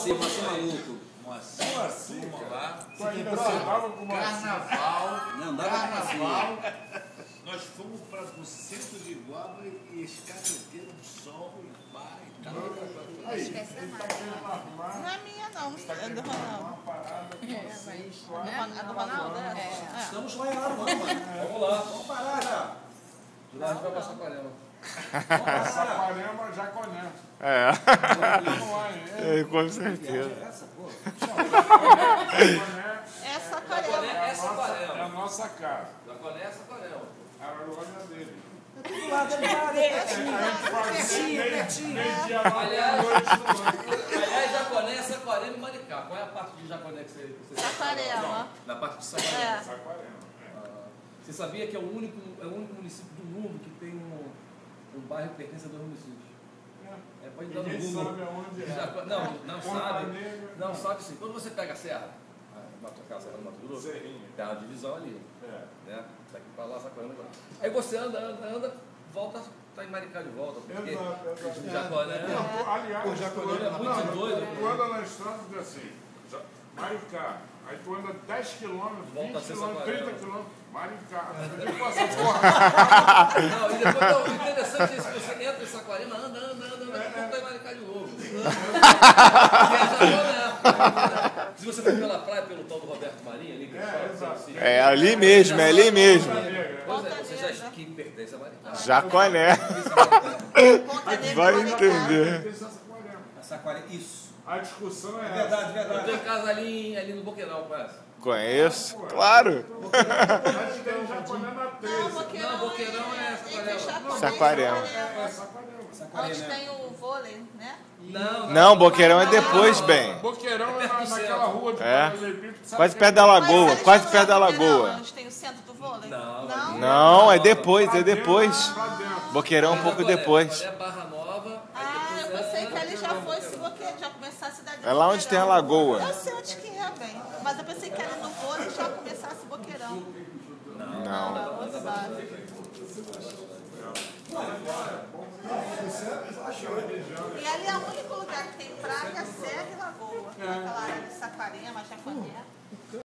Moacir maluco. Moacir, vamos lá. Carnaval. Não, dava Carnaval. Nós fomos para o centro de Iguaba e escateteiro um sol e pai. Acho que essa é mais. Não é minha, não. É do Ronaldo. É do Ronaldo? É. Estamos lá em Araruama. Vamos lá. Vamos parar já. De lá a gente vai passar Saquarema. Saquarema, Jaconé. É. Vamos lá, hein? Com certeza. Essa, pô. É Saquarema. É a nossa casa. Jaconé é Saquarema. Araruama é dele. Do lado dele, pertinho. Aliás, Jaconé é Saquarema e Maricá. Qual é a parte de Jaconé que você Saquarema. Na parte de Saquarema. É. Saquarema. Você sabia que é o único município do mundo que tem um bairro que pertence a dois municípios? Pode dar no Ninguém Google. sabe aonde é. Não Ponta sabe. Negra. Não sabe sim. Quando você pega a serra, a serra do Mato Grosso, Serrinha. tem uma divisão ali. É. Né? Daqui pra lá, Saquarema. Aí você anda, volta, tá em Maricá de volta. Porque Exato. Jaconé. Não, aliás, Jaconé é muito doido. Tu anda na estrada e diz assim, Maricá. Aí tu anda 10 km, 20 km, 30 km, Maricá. Você passa porra. Não, e depois o interessante é se você entra em Saquarema, anda, depois tá em Maricá de novo. Que é Jaconé. Se você for pela praia, pelo tal do Roberto Marinho, ali, que Exato. É ali mesmo, é ali mesmo. Pois é, você já que pertence a Maricá. Jaconé. Ponta Negra. Vai entender. Saquarema, isso. A discussão é Verdade. Eu tô em casa ali no Boqueirão, conhece? Conheço, claro. Mas tem Jaconé na 13. Não, Boqueirão é Saquarema. Saquarema. É Saquarema. Onde tem o vôlei, né? Não, Boqueirão é depois, bem. Boqueirão é naquela rua de É. Paralelepípedo. Quase perto da lagoa, quase perto da lagoa. Onde tem o centro do vôlei? Não. Não, é depois, é depois. Pra dentro. Boqueirão um pouco depois. É Barra Nova. Ah, eu pensei que ali já foi, se Boqueirão, já começar a cidade. É lá onde tem a lagoa. Eu sei onde que é, bem. Mas eu pensei que ali no vôlei já começasse Boqueirão. Não. Você sabe. E ali é o único lugar que tem praia, serra e lagoa. Naquela área de Saquarema, Jaconé.